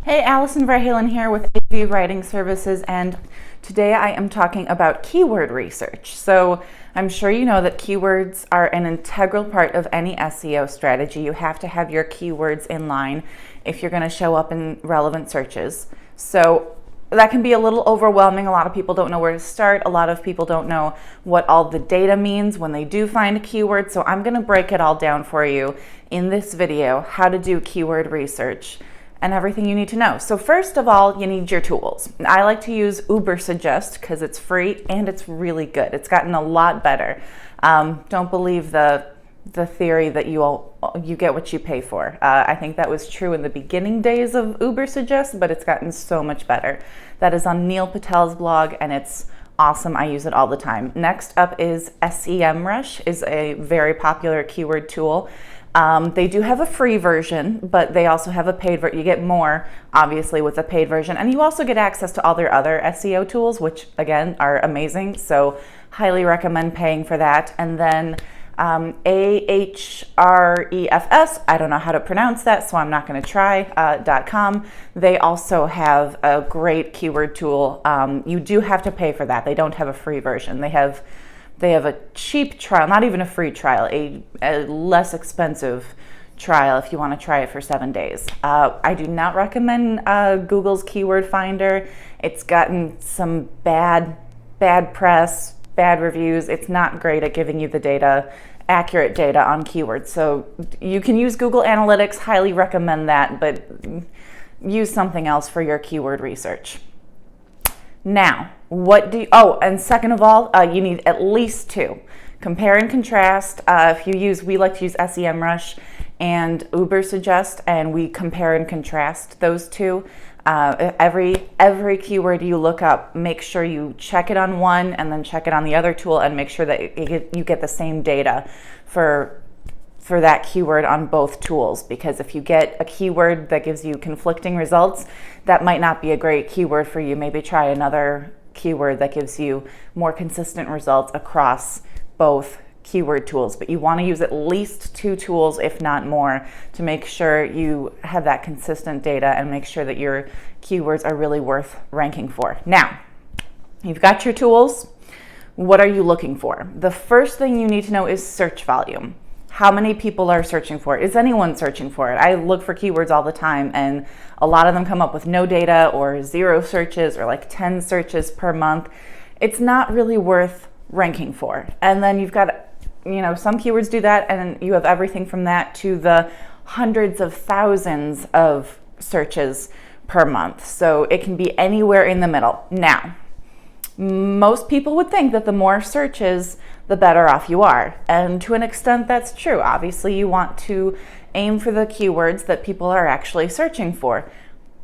Hey, Allison Verhalen here with AV Writing Services, and today I am talking about keyword research. So I'm sure you know that keywords are an integral part of any SEO strategy. You have to have your keywords in line if you're going to show up in relevant searches. So that can be a little overwhelming. A lot of people don't know where to start. A lot of people don't know what all the data means when they do find a keyword. So I'm going to break it all down for you in this video, how to do keyword research and everything you need to know. So first of all, you need your tools. I like to use Ubersuggest because it's free and it's really good. It's gotten a lot better. Don't believe the theory that you get what you pay for. I think that was true in the beginning days of Ubersuggest, but it's gotten so much better. That is on Neil Patel's blog, and it's awesome. I use it all the time. Next up is SEMrush, is a very popular keyword tool. They do have a free version, but they also have a paid version. You get more, obviously, with a paid version. And you also get access to all their other SEO tools, which, again, are amazing. So highly recommend paying for that. And then Ahrefs, I don't know how to pronounce that, so I'm not going to try, .com. They also have a great keyword tool. You do have to pay for that. They don't have a free version. They have a cheap trial, not even a free trial, a less expensive trial if you want to try it for 7 days. I do not recommend Google's Keyword Finder. It's gotten some bad press, bad reviews. It's not great at giving you the data, accurate data on keywords. So you can use Google Analytics, highly recommend that, but use something else for your keyword research. Now, and second of all, you need at least two. Compare and contrast. We like to use SEMrush and Ubersuggest, and we compare and contrast those two. Every keyword you look up, make sure you check it on one and then check it on the other tool, and make sure that you get the same data for that keyword on both tools, because if you get a keyword that gives you conflicting results, that might not be a great keyword for you. Maybe try another keyword that gives you more consistent results across both keyword tools. But you want to use at least two tools, if not more, to make sure you have that consistent data and make sure that your keywords are really worth ranking for. Now, you've got your tools. What are you looking for? The first thing you need to know is search volume. How many people are searching for it? Is anyone searching for it? I look for keywords all the time, and a lot of them come up with no data or 0 searches or like 10 searches per month. It's not really worth ranking for. And then you've got, some keywords do that, and you have everything from that to the hundreds of thousands of searches per month. So it can be anywhere in the middle. Now, most people would think that the more searches, the better off you are. And to an extent, that's true. Obviously, you want to aim for the keywords that people are actually searching for.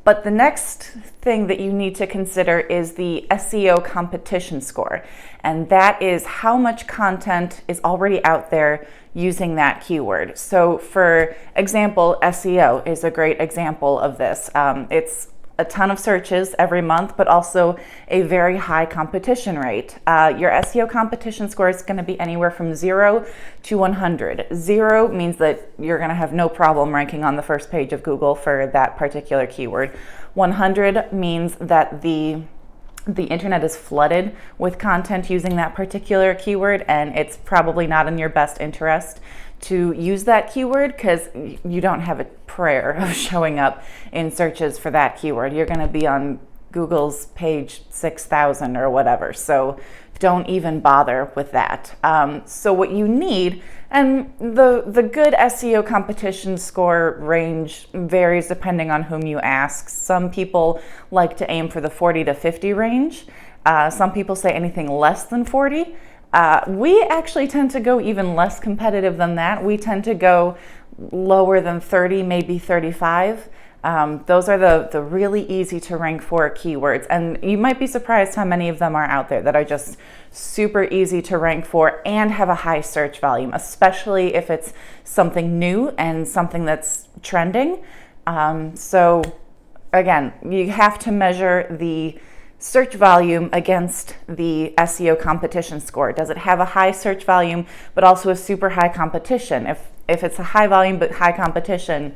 But the next thing that you need to consider is the SEO Competition Score. And that is how much content is already out there using that keyword. So for example, SEO is a great example of this. It's a ton of searches every month, but also a very high competition rate. Your SEO competition score is going to be anywhere from 0 to 100. 0 means that you're going to have no problem ranking on the first page of Google for that particular keyword. 100 means that the internet is flooded with content using that particular keyword, and it's probably not in your best interest to use that keyword because you don't have a prayer of showing up in searches for that keyword. You're going to be on Google's page 6,000 or whatever, so don't even bother with that. So what you need, and the good SEO competition score range varies depending on whom you ask. Some people like to aim for the 40 to 50 range. Some people say anything less than 40. We actually tend to go even less competitive than that. We tend to go lower than 30, maybe 35. Those are the really easy to rank for keywords. And you might be surprised how many of them are out there that are just super easy to rank for and have a high search volume, especially if it's something new and something that's trending. So again, you have to measure the search volume against the SEO competition score. Does it have a high search volume but also a super high competition? If it's a high volume but high competition,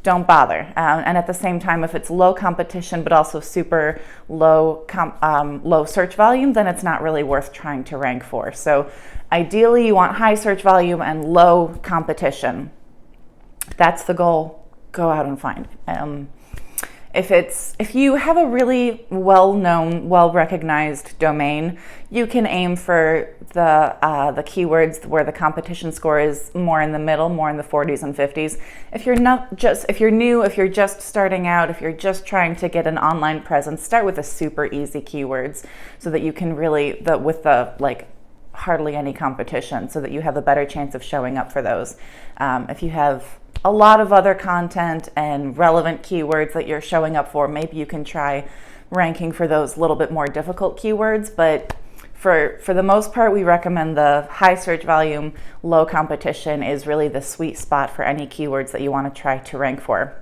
don't bother. And at the same time, if it's low competition but also super low low search volume, then it's not really worth trying to rank for. So ideally, you want high search volume and low competition. That's the goal. Go out and find it. If you have a really well-known, well-recognized domain, you can aim for the keywords where the competition score is more in the middle, more in the 40s and 50s. If you're new, if you're just starting out, if you're just trying to get an online presence, start with the super easy keywords so that you can really, with the like hardly any competition, so that you have a better chance of showing up for those. If you have a lot of other content and relevant keywords that you're showing up for, maybe you can try ranking for those little bit more difficult keywords. But for the most part, we recommend the high search volume, low competition is really the sweet spot for any keywords that you want to try to rank for.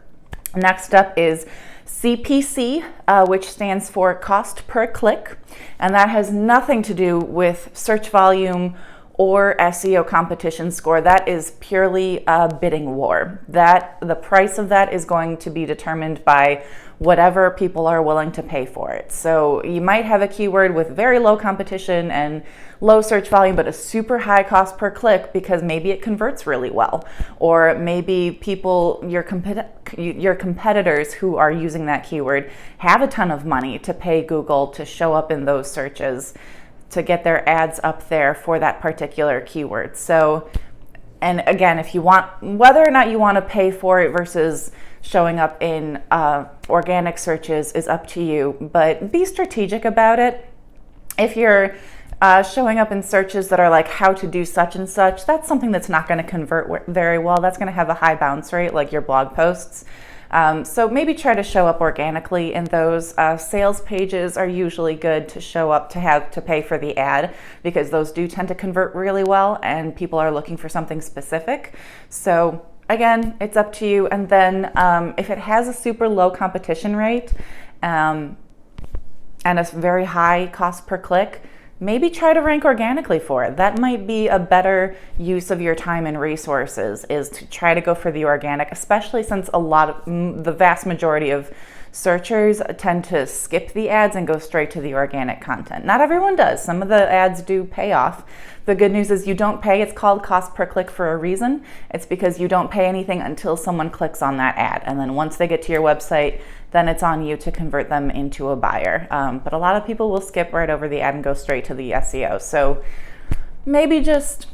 Next up is CPC, which stands for cost per click, and that has nothing to do with search volume or SEO competition score. That is purely a bidding war. The price of that is going to be determined by whatever people are willing to pay for it. So you might have a keyword with very low competition and low search volume, but a super high cost per click because maybe it converts really well. Or maybe your competitors who are using that keyword have a ton of money to pay Google to show up in those searches, to get their ads up there for that particular keyword. So, and again, if you want, whether or not you want to pay for it versus showing up in organic searches is up to you, but be strategic about it. If you're showing up in searches that are like how to do such and such, that's something that's not going to convert very well. That's going to have a high bounce rate, like your blog posts. So maybe try to show up organically in those. Sales pages are usually good to show up to pay for the ad because those do tend to convert really well and people are looking for something specific. So again, it's up to you. And then if it has a super low competition rate and a very high cost per click, maybe try to rank organically for it. That might be a better use of your time and resources, is to try to go for the organic, especially since the vast majority of searchers tend to skip the ads and go straight to the organic content. Not everyone does. Some of the ads do pay off. The good news is you don't pay. It's called cost per click for a reason. It's because you don't pay anything until someone clicks on that ad. And then once they get to your website, then it's on you to convert them into a buyer. But a lot of people will skip right over the ad and go straight to the SEO. So maybe just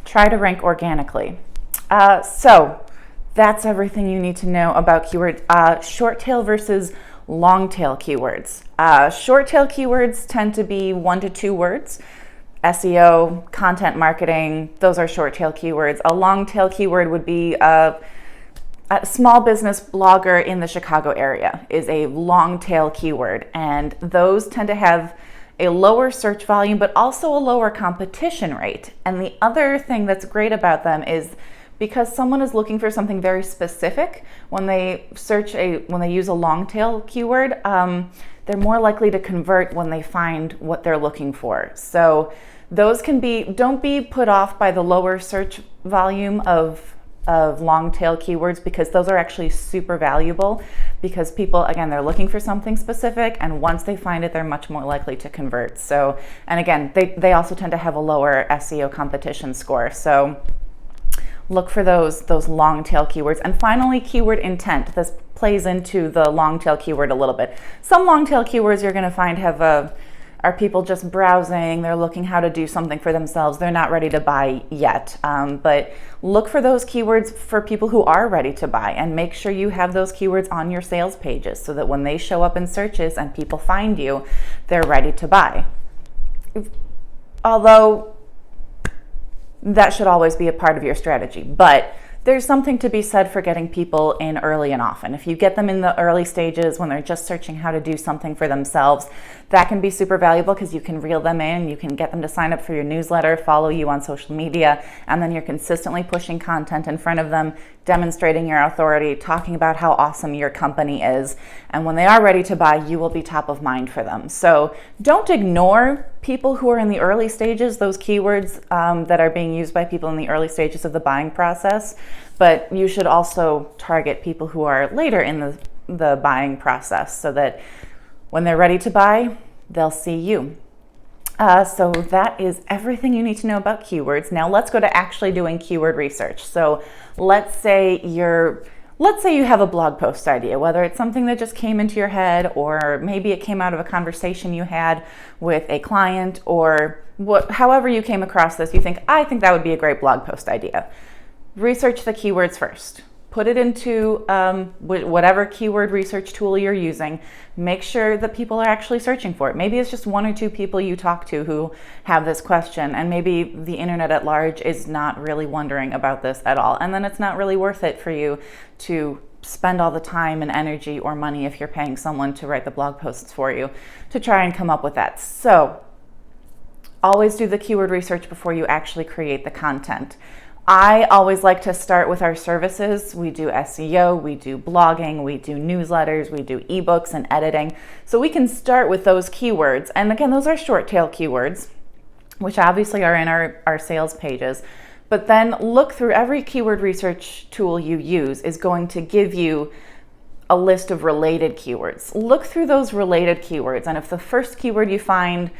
try to rank organically. So that's everything you need to know about keyword short tail versus long tail keywords. Short tail keywords tend to be 1 to 2 words. SEO, content marketing, those are short tail keywords. A long tail keyword would be a small business blogger in the Chicago area is a long tail keyword, and those tend to have a lower search volume but also a lower competition rate. And the other thing that's great about them is because someone is looking for something very specific, when they use a long tail keyword, they're more likely to convert when they find what they're looking for. So those don't be put off by the lower search volume of long tail keywords, because those are actually super valuable, because people, again, they're looking for something specific, and once they find it, they're much more likely to convert. So, and again, they also tend to have a lower SEO competition score. So look for those long tail keywords. And finally, keyword intent. This plays into the long tail keyword a little bit. Some long tail keywords you're going to find are people just browsing, they're looking how to do something for themselves, they're not ready to buy yet. But look for those keywords for people who are ready to buy, and make sure you have those keywords on your sales pages so that when they show up in searches and people find you, they're ready to buy. Although that should always be a part of your strategy, but there's something to be said for getting people in early and often. If you get them in the early stages when they're just searching how to do something for themselves, that can be super valuable because you can reel them in, you can get them to sign up for your newsletter, follow you on social media, and then you're consistently pushing content in front of them, demonstrating your authority, talking about how awesome your company is. And when they are ready to buy, you will be top of mind for them. So don't ignore people who are in the early stages, those keywords that are being used by people in the early stages of the buying process. but you should also target people who are later in the buying process so that when they're ready to buy, they'll see you. So that is everything you need to know about keywords. Now let's go to actually doing keyword research. So let's say you have a blog post idea, whether it's something that just came into your head, or maybe it came out of a conversation you had with a client, or however you came across this, I think that would be a great blog post idea. Research the keywords first. Put it into whatever keyword research tool you're using. Make sure that people are actually searching for it. Maybe it's just one or two people you talk to who have this question, and maybe the internet at large is not really wondering about this at all. And then it's not really worth it for you to spend all the time and energy or money, if you're paying someone to write the blog posts for you, to try and come up with that. So always do the keyword research before you actually create the content. I always like to start with our services. We do SEO, we do blogging, we do newsletters, we do ebooks and editing. So we can start with those keywords. And again, those are short tail keywords, which obviously are in our sales pages. But then look through every keyword research tool you use is going to give you a list of related keywords. Look through those related keywords. And if the first keyword you find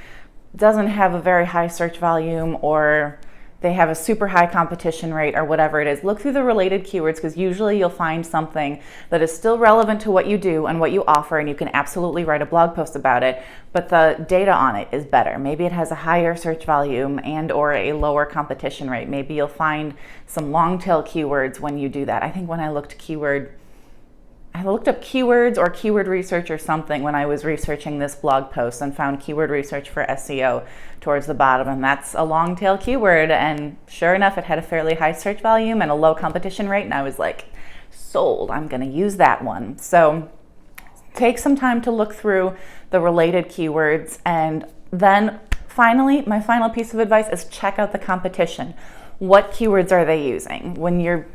doesn't have a very high search volume, or they have a super high competition rate, or whatever it is, look through the related keywords, because usually you'll find something that is still relevant to what you do and what you offer, and you can absolutely write a blog post about it, but the data on it is better. Maybe it has a higher search volume and or a lower competition rate. Maybe you'll find some long tail keywords when you do that. I think when I looked up keywords or keyword research or something when I was researching this blog post, and found keyword research for SEO towards the bottom, and that's a long tail keyword, and sure enough it had a fairly high search volume and a low competition rate, and I was like, sold, I'm going to use that one. So take some time to look through the related keywords, and then finally, my final piece of advice is check out the competition. What keywords are they using? When you're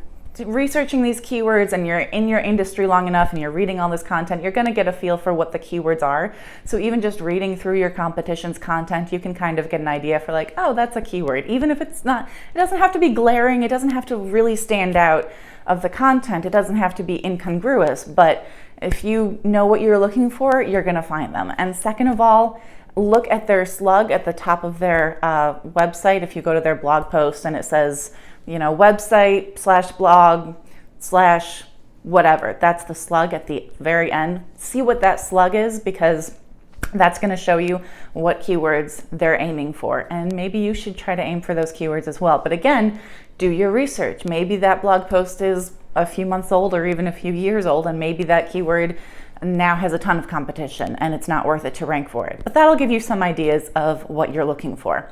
researching these keywords and you're in your industry long enough and you're reading all this content, you're going to get a feel for what the keywords are. So even just reading through your competition's content, you can kind of get an idea for like, oh, that's a keyword. Even if it doesn't have to be glaring, it doesn't have to really stand out of the content, it doesn't have to be incongruous, but if you know what you're looking for, you're going to find them. And second of all, look at their slug at the top of their website. If you go to their blog post and it says, website/blog/ whatever, that's the slug at the very end. See what that slug is, because that's going to show you what keywords they're aiming for. And maybe you should try to aim for those keywords as well. But again, do your research. Maybe that blog post is a few months old or even a few years old, and maybe that keyword now has a ton of competition and it's not worth it to rank for it. But that'll give you some ideas of what you're looking for.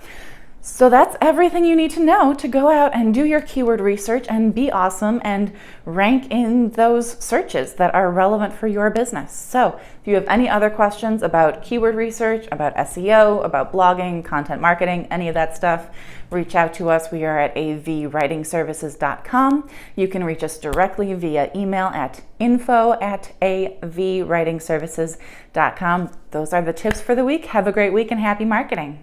So that's everything you need to know to go out and do your keyword research and be awesome and rank in those searches that are relevant for your business. So if you have any other questions about keyword research, about SEO, about blogging, content marketing, any of that stuff, reach out to us. We are at avwritingservices.com. You can reach us directly via email at info@avwritingservices.com. Those are the tips for the week. Have a great week and happy marketing.